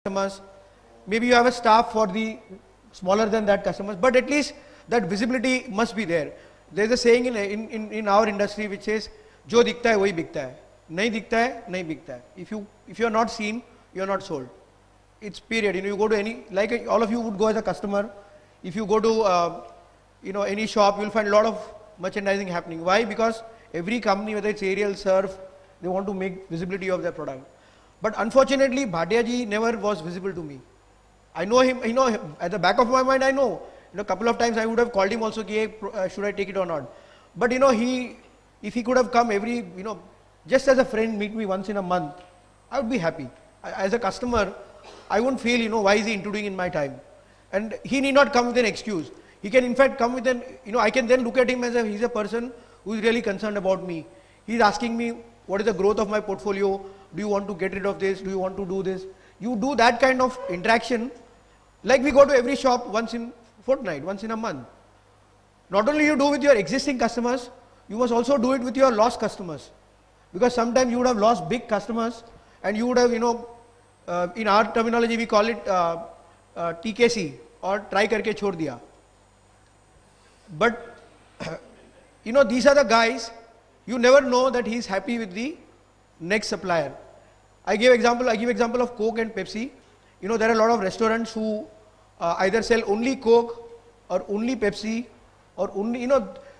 customers. Maybe you have a staff for the smaller than that customers, but at least that visibility must be there. There's a saying in our industry which says, "Jo dikhta hai, wahi bikta hai. Nahi dikhta hai, nahi bikta hai." If you are not seen, you are not sold. It's period. You go to any, like all of you would go as a customer. If you go to any shop, you'll find a lot of merchandising happening. Why? Because every company, whether it's Ariel, Surf, they want to make visibility of their product. But unfortunately, Bhatia ji never was visible to me. I know him, at the back of my mind, I know. A couple of times I would have called him also, should I take it or not? But if he could have come just as a friend, meet me once in a month, I would be happy. As a customer, I won't feel, why is he intruding in my time? And he need not come with an excuse. He can in fact come with I can then look at him as he's a person who is really concerned about me. He's asking me, what is the growth of my portfolio? Do you want to get rid of this? Do you want to do this? You do that kind of interaction, like we go to every shop once in fortnight, once in a month. Not only you do with your existing customers, you must also do it with your lost customers. Because sometimes you would have lost big customers and you would have, in our terminology we call it TKC, or try karke chhod diya. But these are the guys, you never know that he is happy with the next supplier. I give example of Coke and Pepsi. There are a lot of restaurants who either sell only Coke or only Pepsi or only,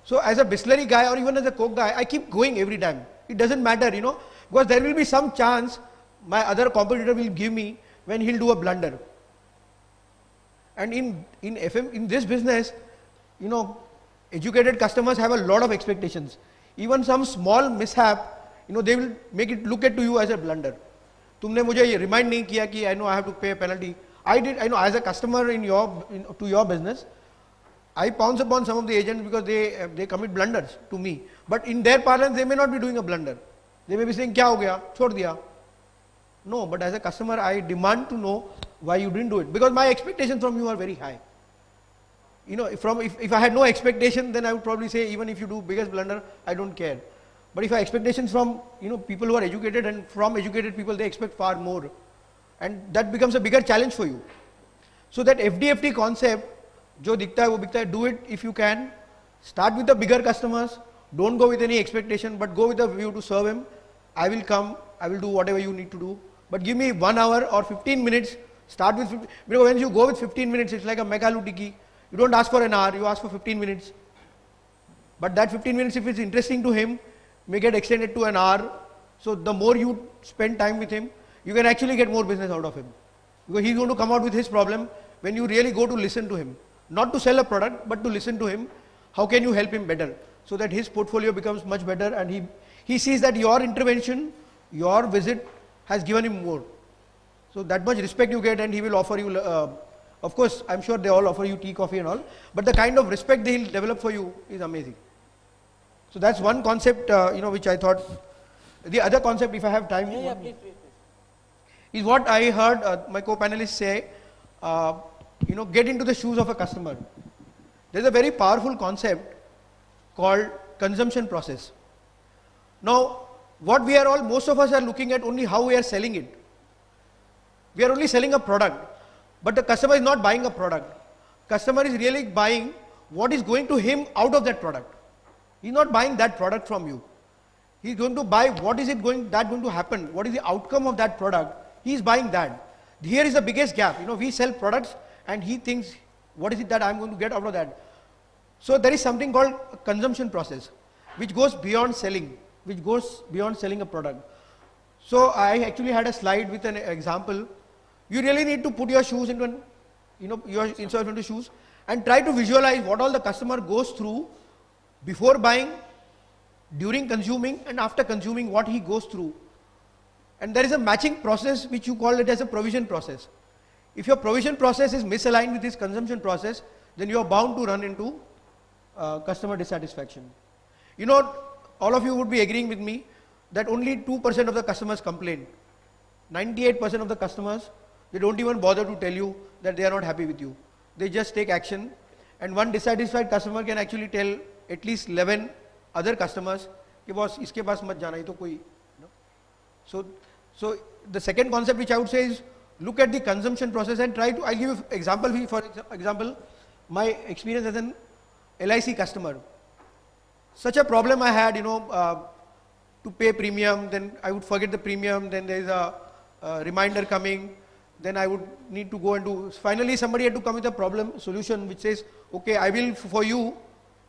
so as a Bisleri guy or even as a Coke guy, I keep going every time. It doesn't matter, because there will be some chance my other competitor will give me when he'll do a blunder. And in this business, educated customers have a lot of expectations. Even some small mishap, they will make it look at to you as a blunder. तुमने मुझे ये remind नहीं किया कि I know I have to pay a penalty. I know as a customer to your business, I pounce upon some of the agents because they commit blunders to me. But in their parlance, they may not be doing a blunder. They may be saying, क्या हो गया? छोड़ दिया. No, but as a customer, I demand to know why you didn't do it, because my expectations from you are very high. If I had no expectation, then I would probably say, even if you do biggest blunder, I don't care. But if I have expectations from people who are educated, and from educated people they expect far more, and that becomes a bigger challenge for you. So that FDFT concept, jo dikhta hai wo bikhta hai, do it if you can. Start with the bigger customers. Don't go with any expectation, but go with a view to serve him. I will come. I will do whatever you need to do. But give me 1 hour or 15 minutes. Start with 15, because when you go with 15 minutes, it's like a Meghaloo tiki. You don't ask for an hour, you ask for 15 minutes. But that 15 minutes, if it's interesting to him, may get extended to an hour. So the more you spend time with him, you can actually get more business out of him. Because he's going to come out with his problem when you really go to listen to him. Not to sell a product, but to listen to him. How can you help him better? So that his portfolio becomes much better, and he sees that your intervention, your visit has given him more. So that much respect you get, and he will offer you, of course, I'm sure they all offer you tea, coffee and all, but the kind of respect they will develop for you is amazing. So that's one concept, which I thought. The other concept, if I have time, please. is what I heard my co-panelists say, get into the shoes of a customer. There's a very powerful concept called consumption process. Now, most of us are looking at only how we are selling it. We are only selling a product, but the customer is not buying a product. Customer is really buying what is going to him out of that product. He's not buying that product from you. He's going to buy what is going to happen, what is the outcome of that product. He is buying that. Here is the biggest gap. We sell products and he thinks, what is it that I'm going to get out of that? So there is something called a consumption process, which goes beyond selling, a product. So I actually had a slide with an example. You really need to put your shoes into, yourself into shoes and try to visualize what all the customer goes through before buying, during consuming, and after consuming, what he goes through. And there is a matching process which you call it as a provision process. If your provision process is misaligned with this consumption process, then you are bound to run into customer dissatisfaction. All of you would be agreeing with me that only 2% of the customers complain. 98% of the customers, they don't even bother to tell you that they are not happy with you. They just take action, and one dissatisfied customer can actually tell at least 11 other customers, कि boss इसके पास मत जाना, ये तो कोई. So the second concept which I would say is, look at the consumption process and try to, I'll give you example, for example, my experience as an LIC customer. Such a problem I had, to pay premium, then I would forget the premium, then there is a reminder coming, then I would need to go and do, finally somebody had to come with a problem solution which says, okay, I will for you,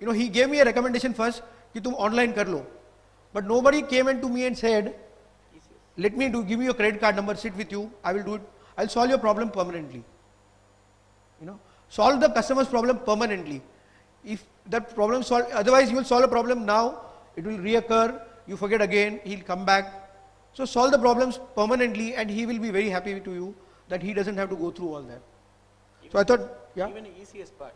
he gave me a recommendation first, कि तुम online कर लो. But nobody came in to me and said, let me give me your credit card number, sit with you, I will do it, I'll solve your problem permanently. Solve the customer's problem permanently. If that problem solved, otherwise you will solve a problem now, it will reoccur, you forget again, he'll come back. So solve the problems permanently and he will be very happy to you that he doesn't have to go through all that. Even so I thought, yeah. Even the easiest part.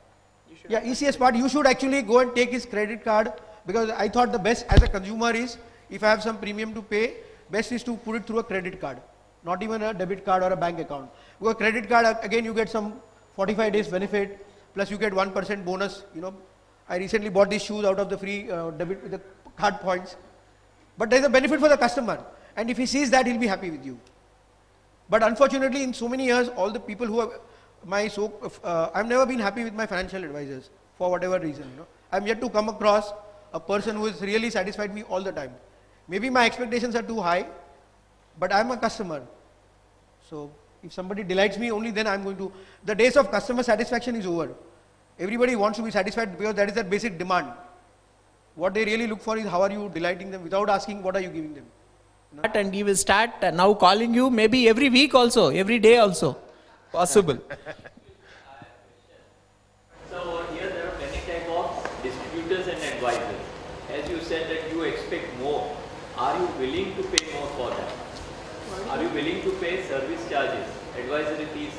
Easiest part, you should actually go and take his credit card, because I thought the best as a consumer is, if I have some premium to pay, best is to put it through a credit card, not even a debit card or a bank account. Because credit card, again you get some 45 days benefit, plus you get 1% bonus. I recently bought these shoes out of the free debit with the card points. But there is a benefit for the customer, and if he sees that, he'll be happy with you. But unfortunately, in so many years, all the people who have I've never been happy with my financial advisors for whatever reason. I'm yet to come across a person who has really satisfied me all the time. Maybe my expectations are too high, but I'm a customer. So if somebody delights me, only then I'm going to. The days of customer satisfaction is over. Everybody wants to be satisfied because that is their basic demand. What they really look for is how are you delighting them without asking what are you giving them. And he will start now calling you maybe every week also, every day also. Possible. So over here there are many types of distributors and advisors. As you said that you expect more, are you willing to pay more for that? Are you willing to pay service charges, advisory fees?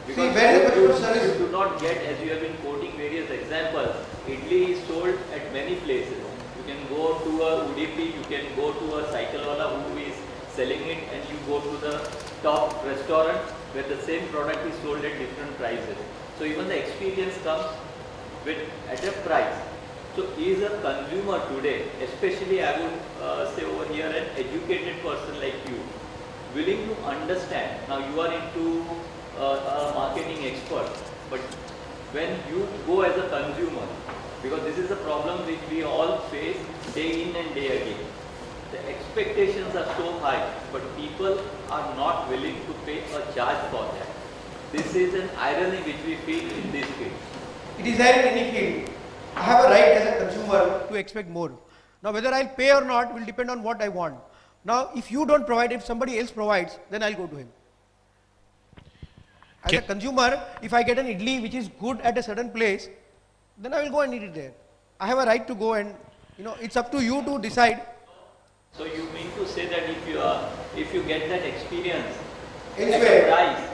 Because you do not get, as you have been quoting various examples, idli is sold at many places. You can go to a UDP, you can go to a cycle wala who is selling it, and you go to the top restaurant where the same product is sold at different prices. So even the experience comes at a price. So is a consumer today, especially I would say over here an educated person like you, willing to understand, now you are into a marketing expert, but when you go as a consumer, because this is a problem which we all face day in and day again. The expectations are so high, but people are not willing to pay a charge for that. This is an irony which we feel in this field. It is there in any field. I have a right as a consumer to expect more. Now whether I'll pay or not will depend on what I want. Now if you don't provide, if somebody else provides, then I'll go to him. As a consumer, if I get an idli which is good at a certain place, then I will go and eat it there. I have a right to go and, it's up to you to decide. So you mean to say that if you get that experience at Elsewhere. a price,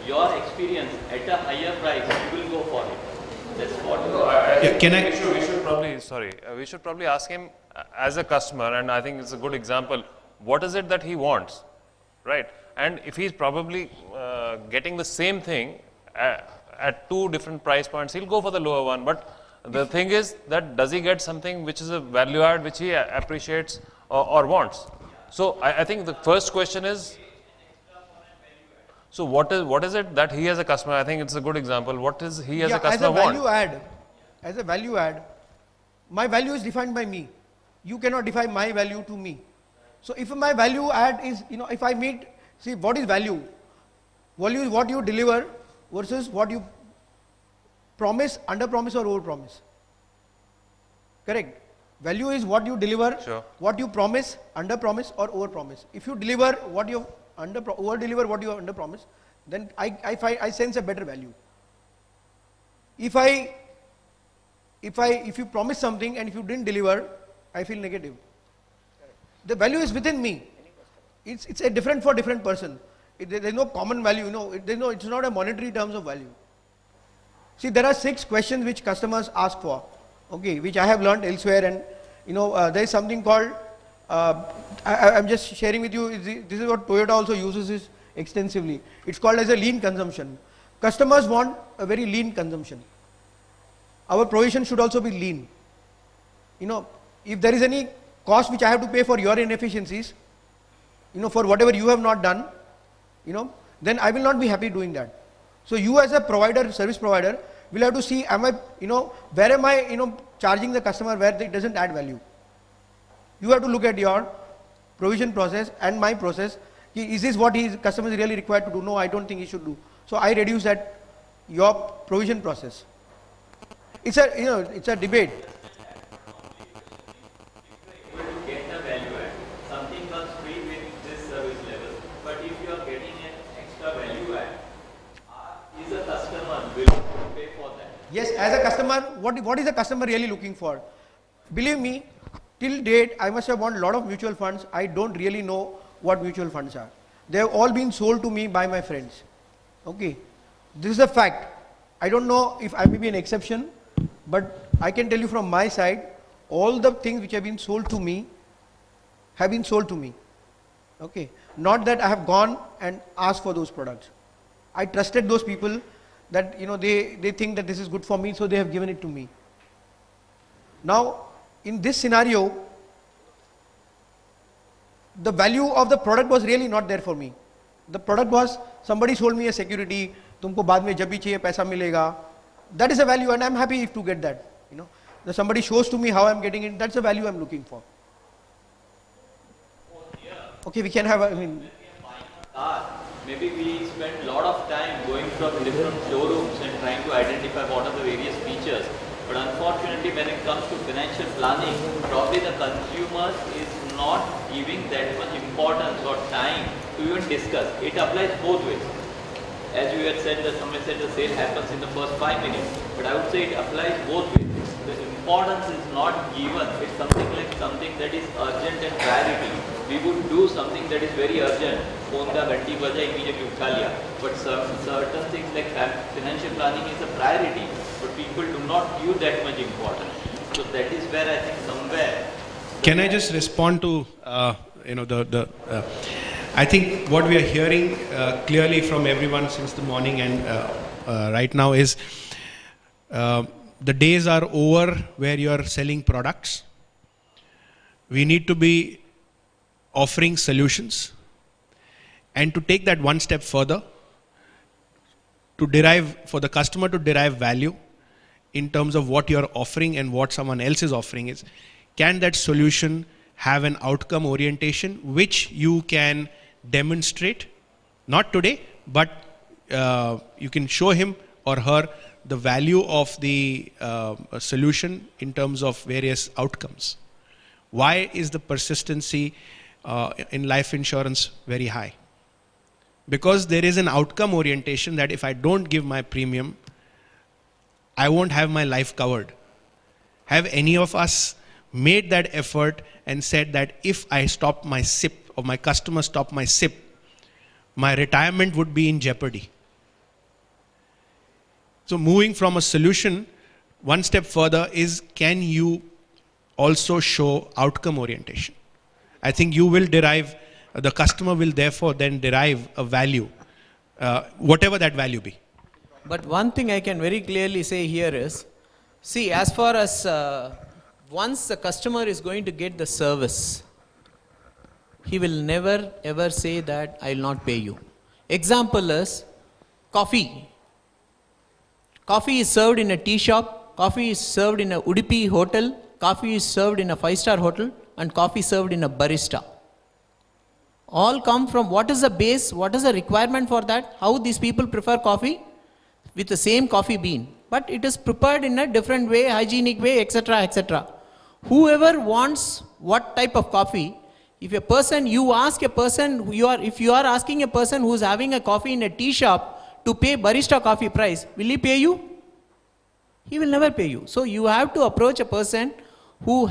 your experience at a higher price, you will go for it. That's what. We should probably ask him as a customer, and I think it's a good example. What is it that he wants, right? And if he's probably getting the same thing at two different price points, he'll go for the lower one. But the thing is that does he get something which is a value add which he appreciates or wants? So I think the first question is, so what is it that he as a customer, I think it's a good example, what is he as a customer want? As a value add, my value is defined by me. You cannot define my value to me. So if my value add is, if I meet, see what is value? Value is what you deliver versus what you promise, under promise or over promise. Correct? Value is what you deliver, Sure. what you promise, under promise or over promise. If you deliver what you over deliver what you under promise, then I sense a better value. If you promise something and if you didn't deliver, I feel negative. The value is within me. It's a different for different person. There is no common value. It's not a monetary terms of value. See, there are 6 questions which customers ask for, okay, which I have learned elsewhere, and there is something called. I'm just sharing with you. This is what Toyota also uses this extensively. It's called as a lean consumption. Customers want a very lean consumption. Our provision should also be lean. If there is any cost which I have to pay for your inefficiencies, for whatever you have not done, then I will not be happy doing that. So you as a provider, service provider, will have to see, am I, where am I, charging the customer where it doesn't add value. You have to look at your provision process and my process. Is this what his customer is really required to do? No, I don't think he should do. So I reduce that, your provision process. It's a debate. Get the value add. Something comes free with this service level, but if you are getting an extra value add, is a customer willing to pay for that? Yes, as a customer, what is the customer really looking for? Believe me, till date, I must have bought a lot of mutual funds. I don't really know what mutual funds are. They have all been sold to me by my friends. Okay, this is a fact. I don't know if I may be an exception, but I can tell you from my side, all the things which have been sold to me have been sold to me. Okay, not that I have gone and asked for those products. I trusted those people that they think that this is good for me, so they have given it to me. Now, in this scenario, the value of the product was really not there for me. The product was, somebody sold me a security, तुमको बाद में जब भी चाहिए पैसा मिलेगा. That is a value, and I'm happy to get that. That somebody shows to me how I'm getting it. That's the value I'm looking for. Okay, we can have maybe we spend a lot of time going from different showrooms and trying to identify what are the various features. But unfortunately, when it comes to financial planning, probably the consumer is not giving that much importance or time to even discuss. It applies both ways. As you had said, that somebody said the sale happens in the first 5 minutes, but I would say it applies both ways. The importance is not given. It's something like something that is urgent and priority. We would do something that is very urgent. Phone ka ghanti baja, immediately utha liya. But certain things like financial planning is a priority, but people do not give that much importance. So that is where I think somewhere. Can I just respond to I think what we are hearing clearly from everyone since the morning and right now is the days are over where you are selling products. We need to be offering solutions, and to take that one step further, to derive, for the customer to derive value in terms of what you're offering and what someone else is offering is, can that solution have an outcome orientation which you can demonstrate, not today, but you can show him or her the value of the solution in terms of various outcomes. Why is the persistency in life insurance very high? Because there is an outcome orientation that if I don't give my premium, I won't have my life covered. Have any of us made that effort and said that if I stop my SIP or my customer stop my SIP, my retirement would be in jeopardy? So moving from a solution, one step further is, can you also show outcome orientation? I think you will derive, the customer will therefore then derive a value, whatever that value be. But one thing I can very clearly say here is, see, as far as once the customer is going to get the service, he will never ever say that I will not pay you. Example is coffee. Coffee is served in a tea shop, coffee is served in a Udupi hotel, coffee is served in a 5-star hotel, and coffee served in a barista. All come from what is the base, what is the requirement for that, how these people prefer coffee with the same coffee bean. But it is prepared in a different way, hygienic way, etc., etc. Whoever wants what type of coffee, if a person, you ask a person, if you are asking a person who is having a coffee in a tea shop to pay barista coffee price, will he pay you? He will never pay you. So you have to approach a person who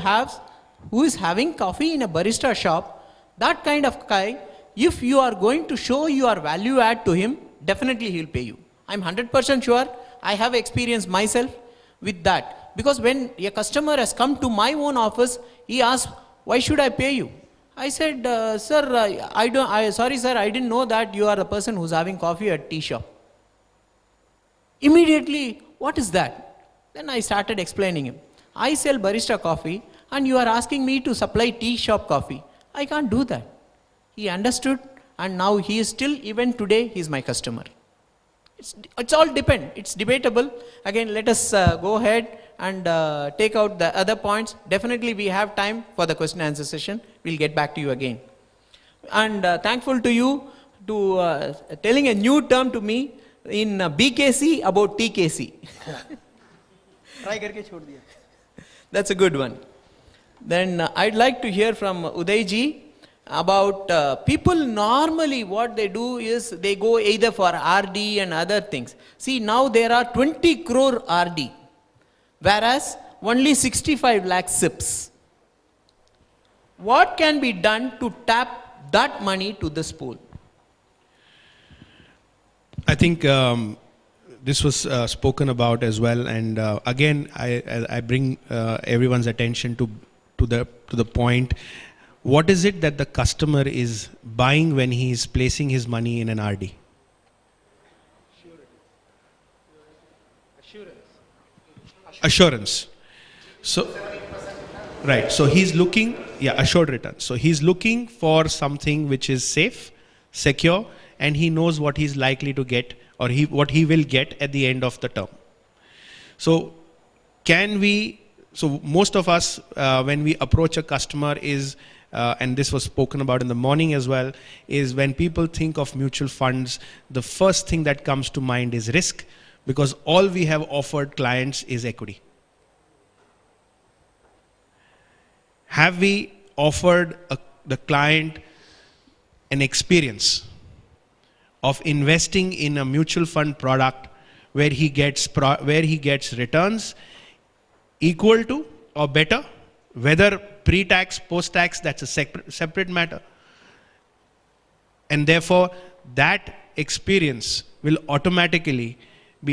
is having coffee in a barista shop. That kind of guy, if you are going to show your value add to him, definitely he will pay you. I'm 100% sure. I have experience myself with that. Because when a customer has come to my own office, he asks, why should I pay you? I said, sir, sorry sir, I didn't know that you are the person who's having coffee at tea shop. Immediately, what is that? Then I started explaining him. I sell barista coffee and you are asking me to supply tea shop coffee. I can't do that. He understood and now he is still, even today, he is my customer. It's all depend. It's debatable. Again, let us go ahead and take out the other points. Definitely we have time for the question and answer session. We'll get back to you again. And thankful to you to telling a new term to me in BKC about TKC. Try करके छोड़ दिया. That's a good one. Then I'd like to hear from Uday ji about people normally what they do is they go either for RD and other things. See, now there are 20 crore RD, whereas only 65 lakh SIPs. What can be done to tap that money to this pool? I think this was spoken about as well, and again I bring everyone's attention to the point. What is it that the customer is buying when he is placing his money in an RD? Assurance. So, right. So he's looking, assured return. So he's looking for something which is safe, secure, and he knows what he's likely to get, or what he will get at the end of the term. So so most of us, when we approach a customer is, and this was spoken about in the morning as well, is when people think of mutual funds, the first thing that comes to mind is risk, because all we have offered clients is equity. Have we offered the client an experience of investing in a mutual fund product where he gets returns equal to or better, whether pre-tax, post-tax, that's a separate matter. And therefore, that experience will automatically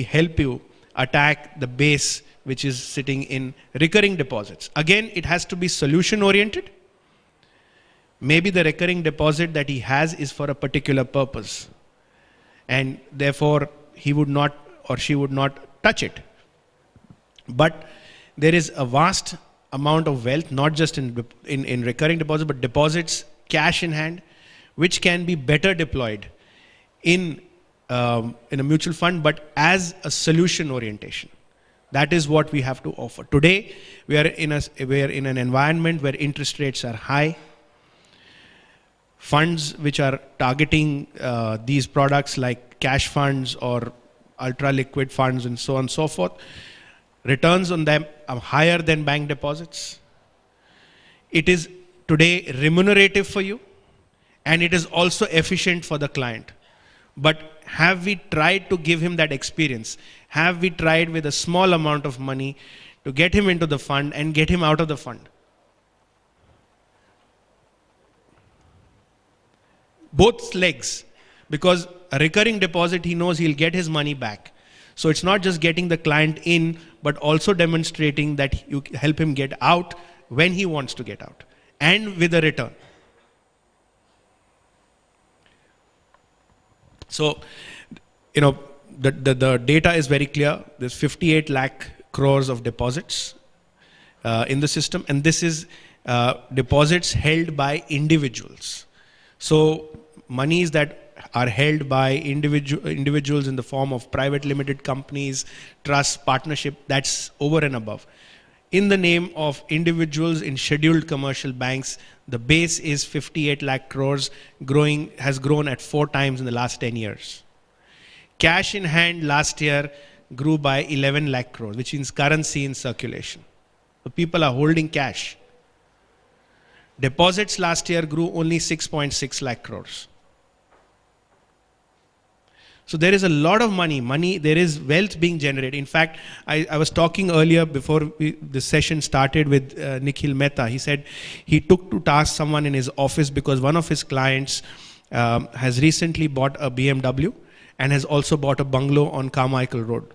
help you attack the base which is sitting in recurring deposits. Again, it has to be solution-oriented. Maybe the recurring deposit that he has is for a particular purpose, and therefore he would not or she would not touch it. But there is a vast amount of wealth, not just in recurring deposits, but deposits, cash in hand, which can be better deployed in a mutual fund, but as a solution orientation. That is what we have to offer. Today, we are in an environment where interest rates are high. Funds which are targeting these products like cash funds or ultra liquid funds and so on and so forth, returns on them are higher than bank deposits. It is today remunerative for you, and it is also efficient for the client. But have we tried to give him that experience? Have we tried with a small amount of money to get him into the fund and get him out of the fund? Both legs, because a recurring deposit, he knows he'll get his money back. So it's not just getting the client in, but also demonstrating that you help him get out when he wants to get out, and with a return. So, the data is very clear. There's 58 lakh crores of deposits in the system, and this is deposits held by individuals. So monies that are held by individuals in the form of private limited companies, trusts, partnership, that's over and above. In the name of individuals in scheduled commercial banks, the base is 58 lakh crores, has grown at 4 times in the last 10 years. Cash in hand last year grew by 11 lakh crores, which means currency in circulation. So people are holding cash. Deposits last year grew only 6.6 lakh crores. So there is a lot of money, there is wealth being generated. In fact, I was talking earlier before the session started with Nikhil Mehta. He said he took to task someone in his office because one of his clients has recently bought a BMW and has also bought a bungalow on Carmichael Road.